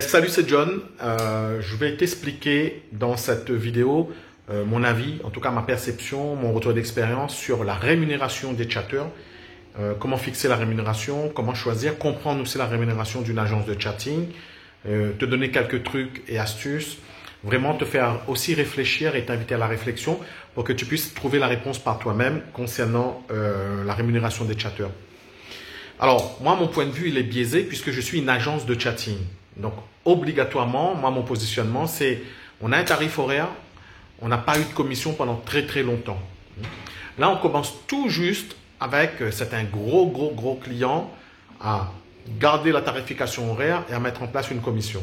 Salut, c'est John. Je vais t'expliquer dans cette vidéo mon avis, en tout cas ma perception, mon retour d'expérience sur la rémunération des chatteurs. Comment fixer la rémunération, comment choisir, comprendre aussi la rémunération d'une agence de chatting, te donner quelques trucs et astuces, vraiment te faire aussi réfléchir et t'inviter à la réflexion pour que tu puisses trouver la réponse par toi-même concernant la rémunération des chatteurs. Alors, moi, mon point de vue, il est biaisé puisque je suis une agence de chatting. Donc, obligatoirement, moi, mon positionnement, c'est on a un tarif horaire, on n'a pas eu de commission pendant très, très longtemps. Là, on commence tout juste avec certains gros clients à garder la tarification horaire et à mettre en place une commission.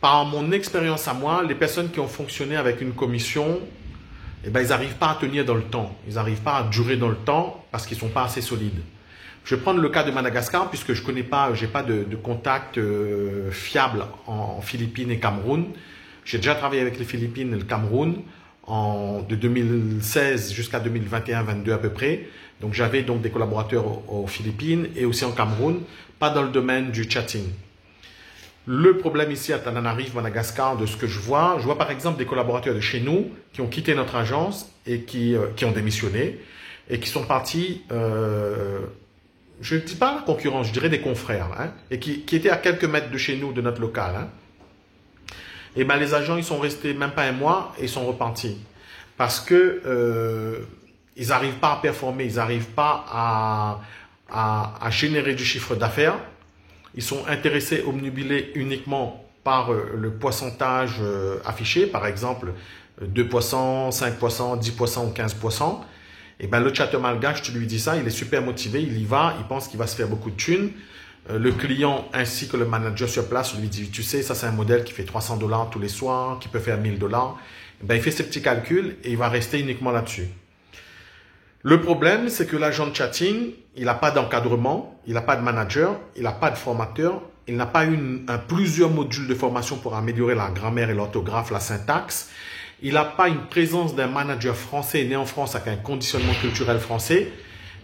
Par mon expérience à moi, les personnes qui ont fonctionné avec une commission, eh ben, ils n'arrivent pas à tenir dans le temps. Ils n'arrivent pas à durer dans le temps parce qu'ils ne sont pas assez solides. Je vais prendre le cas de Madagascar puisque je connais pas, j'ai pas de contact fiable en Philippines et Cameroun. J'ai déjà travaillé avec les Philippines et le Cameroun de 2016 jusqu'à 2021-22 à peu près. Donc j'avais donc des collaborateurs aux Philippines et aussi en Cameroun, pas dans le domaine du chatting. Le problème ici à Tananarive, Madagascar, de ce que je vois par exemple des collaborateurs de chez nous qui ont quitté notre agence et qui ont démissionné et qui sont partis, je ne dis pas la concurrence, je dirais des confrères, hein, et qui étaient à quelques mètres de chez nous, de notre local. Hein. Et ben les agents, ils sont restés même pas un mois et ils sont repartis. Parce que ils n'arrivent pas à performer, ils n'arrivent pas à générer du chiffre d'affaires. Ils sont intéressés, obnubilés uniquement par le pourcentage affiché, par exemple 2%, 5%, 10% ou 15%. Et ben le chateur malgache, tu lui dis ça, il est super motivé, il y va, il pense qu'il va se faire beaucoup de thunes. Le client ainsi que le manager sur place lui dit, tu sais, ça c'est un modèle qui fait $300 tous les soirs, qui peut faire $1000. Ben, il fait ses petits calculs et il va rester uniquement là-dessus. Le problème, c'est que l'agent de chatting, il n'a pas d'encadrement, il n'a pas de manager, il n'a pas de formateur, il n'a pas plusieurs modules de formation pour améliorer la grammaire et l'orthographe, la syntaxe. Il n'a pas une présence d'un manager français né en France avec un conditionnement culturel français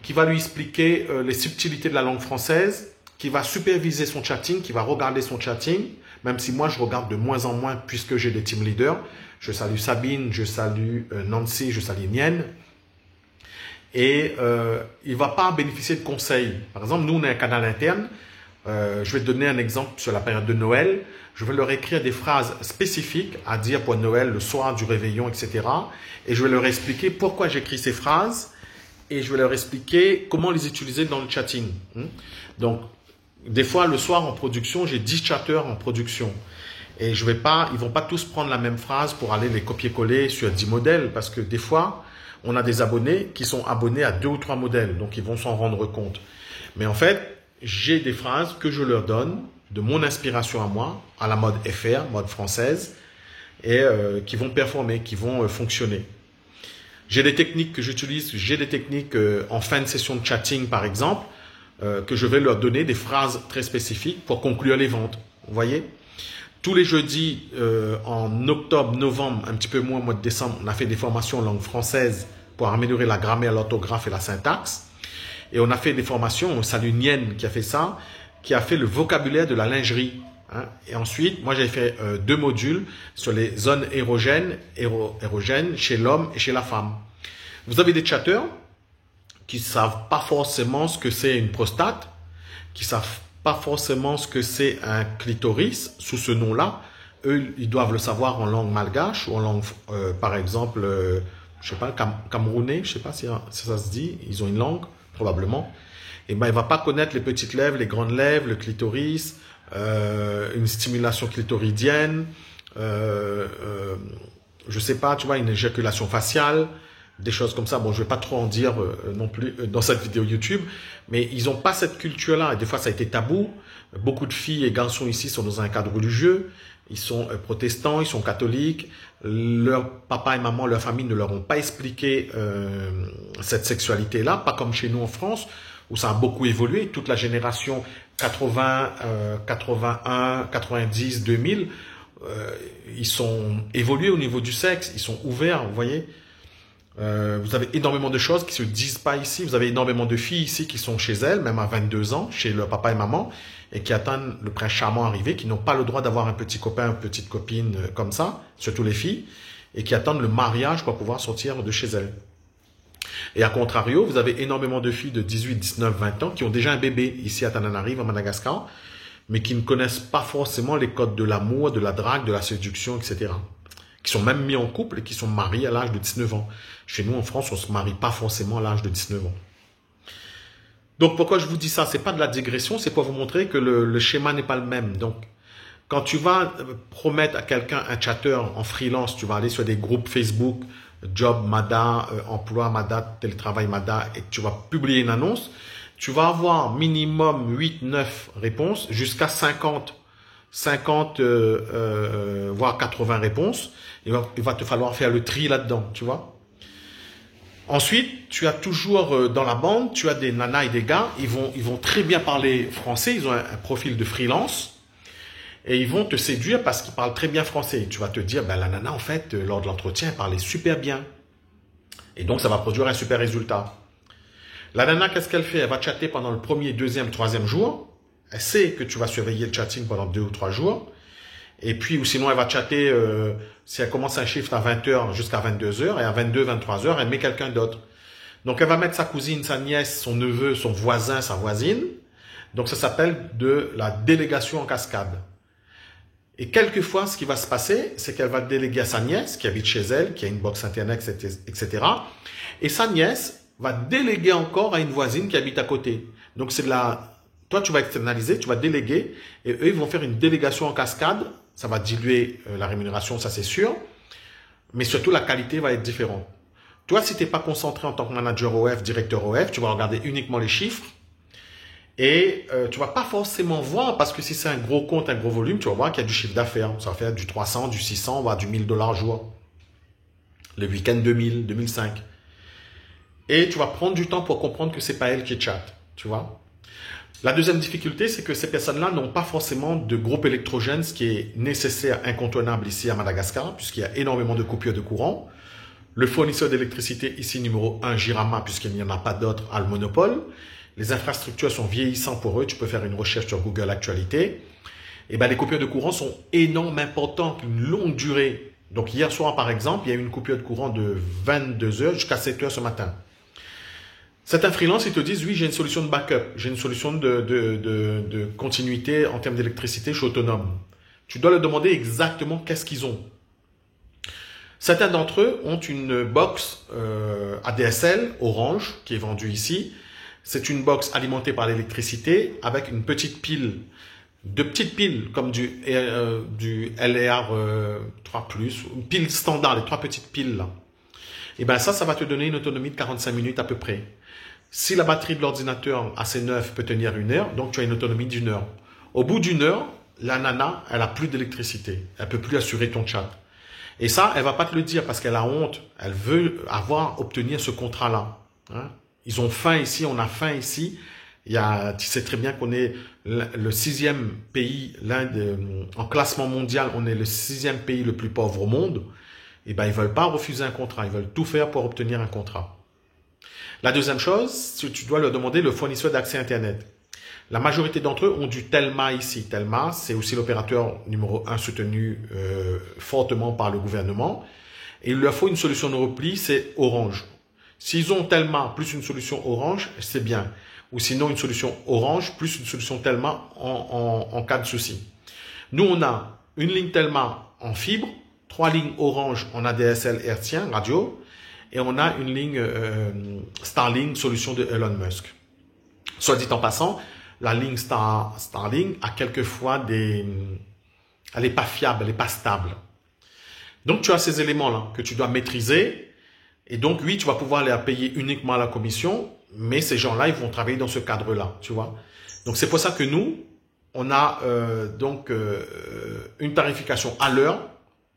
qui va lui expliquer les subtilités de la langue française, qui va superviser son chatting, qui va regarder son chatting, même si moi je regarde de moins en moins puisque j'ai des team leaders. Je salue Sabine, je salue Nancy, je salue Nienne. Et il ne va pas bénéficier de conseils. Par exemple, nous on a un canal interne. Je vais te donner un exemple sur la période de Noël. Je vais leur écrire des phrases spécifiques à dire pour Noël, le soir du réveillon, etc. Et je vais leur expliquer pourquoi j'écris ces phrases et je vais leur expliquer comment les utiliser dans le chatting. Donc, des fois, le soir en production, j'ai 10 chatteurs en production. Et ils vont pas tous prendre la même phrase pour aller les copier-coller sur 10 modèles parce que des fois, on a des abonnés qui sont abonnés à 2 ou 3 modèles. Donc, ils vont s'en rendre compte. Mais en fait, j'ai des phrases que je leur donne de mon inspiration à moi, à la mode FR, mode française, et qui vont performer, qui vont fonctionner. J'ai des techniques que j'utilise, j'ai des techniques en fin de session de chatting par exemple, que je vais leur donner des phrases très spécifiques pour conclure les ventes. Vous voyez ? Tous les jeudis, en octobre, novembre, un petit peu moins au mois de décembre, on a fait des formations en langue française pour améliorer la grammaire, l'orthographe et la syntaxe. Et on a fait des formations, on salue Nienne qui a fait ça, qui a fait le vocabulaire de la lingerie. Hein. Et ensuite, moi j'ai fait 2 modules sur les zones érogènes chez l'homme et chez la femme. Vous avez des chatteurs qui ne savent pas forcément ce que c'est une prostate, qui ne savent pas forcément ce que c'est un clitoris sous ce nom-là. Eux, ils doivent le savoir en langue malgache ou en langue, par exemple, je sais pas, camerounais, je sais pas si ça se dit, ils ont une langue, probablement. Et ben, il va pas connaître les petites lèvres, les grandes lèvres, le clitoris, une stimulation clitoridienne, je sais pas, tu vois, une éjaculation faciale, des choses comme ça. Bon, je vais pas trop en dire non plus dans cette vidéo YouTube, mais ils ont pas cette culture-là. Et des fois, ça a été tabou. Beaucoup de filles et garçons ici sont dans un cadre religieux. Ils sont protestants, ils sont catholiques. Leur papa et maman, leur famille ne leur ont pas expliqué cette sexualité-là, pas comme chez nous en France, où ça a beaucoup évolué. Toute la génération 80, 81, 90, 2000, ils sont évolués au niveau du sexe, ils sont ouverts, vous voyez. Vous avez énormément de choses qui se disent pas ici. Vous avez énormément de filles ici qui sont chez elles, même à 22 ans, chez leur papa et maman, et qui attendent le prince charmant arrivé, qui n'ont pas le droit d'avoir un petit copain, une petite copine comme ça, surtout les filles, et qui attendent le mariage pour pouvoir sortir de chez elles. Et à contrario, vous avez énormément de filles de 18, 19, 20 ans qui ont déjà un bébé ici à Tananarive, à Madagascar, mais qui ne connaissent pas forcément les codes de l'amour, de la drague, de la séduction, etc. Qui sont même mis en couple et qui sont mariés à l'âge de 19 ans. Chez nous, en France, on ne se marie pas forcément à l'âge de 19 ans. Donc, pourquoi je vous dis ça? C'est pas de la digression, c'est pour vous montrer que le schéma n'est pas le même. Donc, quand tu vas promettre à quelqu'un un chatter en freelance, tu vas aller sur des groupes Facebook, Job Mada, Emploi Mada, Télétravail Mada, et tu vas publier une annonce, tu vas avoir minimum 8-9 réponses, jusqu'à 50 voire 80 réponses. Il va te falloir faire le tri là-dedans, tu vois. Ensuite, tu as toujours dans la bande, tu as des nanas et des gars, ils vont très bien parler français, ils ont un profil de freelance, et ils vont te séduire parce qu'ils parlent très bien français. Tu vas te dire, ben, la nana, en fait, lors de l'entretien, elle parlait super bien. Et donc, ça va produire un super résultat. La nana, qu'est-ce qu'elle fait? Elle va chatter pendant le premier, deuxième, troisième jour. Elle sait que tu vas surveiller le chatting pendant 2 ou 3 jours. Et puis, ou sinon, elle va chatter, si elle commence un shift à 20h jusqu'à 22h, et à 22, 23h, elle met quelqu'un d'autre. Donc, elle va mettre sa cousine, sa nièce, son neveu, son voisin, sa voisine. Donc, ça s'appelle de la délégation en cascade. Et quelquefois, ce qui va se passer, c'est qu'elle va déléguer à sa nièce, qui habite chez elle, qui a une box internet, etc. Et sa nièce va déléguer encore à une voisine qui habite à côté. Donc, c'est de la... Toi, tu vas externaliser, tu vas déléguer, et eux, ils vont faire une délégation en cascade. Ça va diluer la rémunération, ça c'est sûr. Mais surtout, la qualité va être différente. Toi, si tu n'es pas concentré en tant que manager OF, directeur OF, tu vas regarder uniquement les chiffres. Et tu vas pas forcément voir, parce que si c'est un gros compte, un gros volume, tu vas voir qu'il y a du chiffre d'affaires. Ça va faire du 300, du 600, voire du 1000 $ jour. Le week-end 2000, 2005. Et tu vas prendre du temps pour comprendre que c'est pas elle qui chatte, tu vois. La deuxième difficulté, c'est que ces personnes-là n'ont pas forcément de groupe électrogène, ce qui est nécessaire, incontournable ici à Madagascar, puisqu'il y a énormément de coupures de courant. Le fournisseur d'électricité ici, numéro 1, Jirama, puisqu'il n'y en a pas d'autre, a le monopole. Les infrastructures sont vieillissantes pour eux. Tu peux faire une recherche sur Google Actualité. Et ben, les coupures de courant sont énormes, importantes, une longue durée. Donc, hier soir, par exemple, il y a eu une coupure de courant de 22h jusqu'à 7h ce matin. Certains freelances, ils te disent, oui, j'ai une solution de backup. J'ai une solution de continuité en termes d'électricité, je suis autonome. Tu dois leur demander exactement qu'est-ce qu'ils ont. Certains d'entre eux ont une box ADSL Orange qui est vendue ici. C'est une box alimentée par l'électricité avec une petite pile, de petites piles comme du LR 3+, une pile standard, les 3 petites piles là. Et ben ça va te donner une autonomie de 45 minutes à peu près. Si la batterie de l'ordinateur assez neuf peut tenir 1 heure, donc tu as une autonomie d'1 heure. Au bout d'1 heure, la nana, elle a plus d'électricité. Elle peut plus assurer ton chat. Et ça, elle va pas te le dire parce qu'elle a honte. Elle veut obtenir ce contrat-là. Hein? Ils ont faim ici, on a faim ici. Tu sais très bien qu'on est le 6e pays, en classement mondial, on est le 6e pays le plus pauvre au monde. Et ben, ils veulent pas refuser un contrat. Ils veulent tout faire pour obtenir un contrat. La deuxième chose, tu dois leur demander le fournisseur d'accès Internet. La majorité d'entre eux ont du Telma ici. Telma, c'est aussi l'opérateur numéro 1 soutenu fortement par le gouvernement. Et il leur faut une solution de repli, c'est Orange. S'ils ont Telma plus une solution Orange, c'est bien. Ou sinon une solution Orange plus une solution Telma en cas de souci. Nous, on a une ligne Telma en fibre, 3 lignes Orange en ADSL hertzien, radio, et on a une ligne Starlink, solution de Elon Musk. Soit dit en passant, la ligne Starlink a quelquefois elle n'est pas fiable, elle n'est pas stable. Donc, tu as ces éléments-là que tu dois maîtriser. Et donc, oui, tu vas pouvoir les payer uniquement à la commission, mais ces gens-là, ils vont travailler dans ce cadre-là, tu vois. Donc, c'est pour ça que nous, on a une tarification à l'heure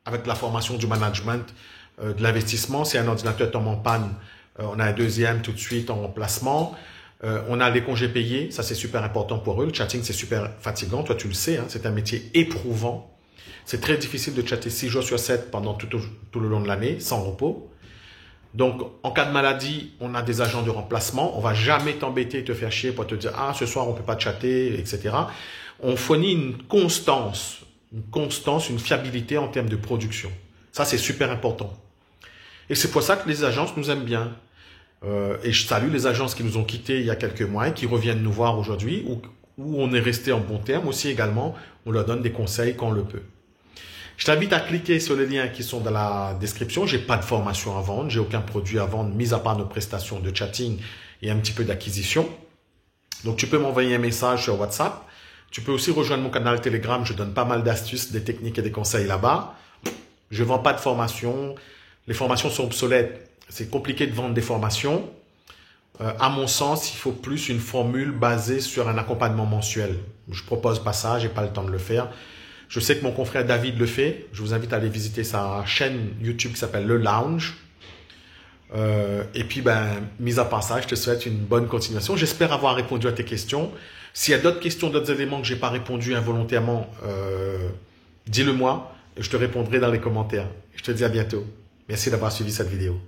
avec la formation du management de l'investissement. Si un ordinateur tombe en panne, on a un deuxième tout de suite en remplacement. On a les congés payés, ça c'est super important pour eux. Le chatting, c'est super fatigant, toi tu le sais, hein, c'est un métier éprouvant. C'est très difficile de chatter 6 jours sur 7 pendant tout le long de l'année, sans repos. Donc, en cas de maladie, on a des agents de remplacement. On va jamais t'embêter et te faire chier pour te dire « Ah, ce soir, on peut pas chatter, etc. » On fournit une constance, une fiabilité en termes de production. Ça, c'est super important. Et c'est pour ça que les agences nous aiment bien. Et je salue les agences qui nous ont quittés il y a quelques mois et qui reviennent nous voir aujourd'hui, où on est resté en bon terme aussi également. On leur donne des conseils quand on le peut. Je t'invite à cliquer sur les liens qui sont dans la description. J'ai pas de formation à vendre, j'ai aucun produit à vendre, mis à part nos prestations de chatting et un petit peu d'acquisition. Donc tu peux m'envoyer un message sur WhatsApp. Tu peux aussi rejoindre mon canal Telegram. Je donne pas mal d'astuces, des techniques et des conseils là-bas. Je vends pas de formation. Les formations sont obsolètes. C'est compliqué de vendre des formations. À mon sens, il faut plus une formule basée sur un accompagnement mensuel. Je propose pas ça, j'ai pas le temps de le faire. Je sais que mon confrère David le fait. Je vous invite à aller visiter sa chaîne YouTube qui s'appelle Le Lounge. Et puis, mis à part ça, je te souhaite une bonne continuation. J'espère avoir répondu à tes questions. S'il y a d'autres questions, d'autres éléments que j'ai pas répondu involontairement, dis-le moi et je te répondrai dans les commentaires. Je te dis à bientôt. Merci d'avoir suivi cette vidéo.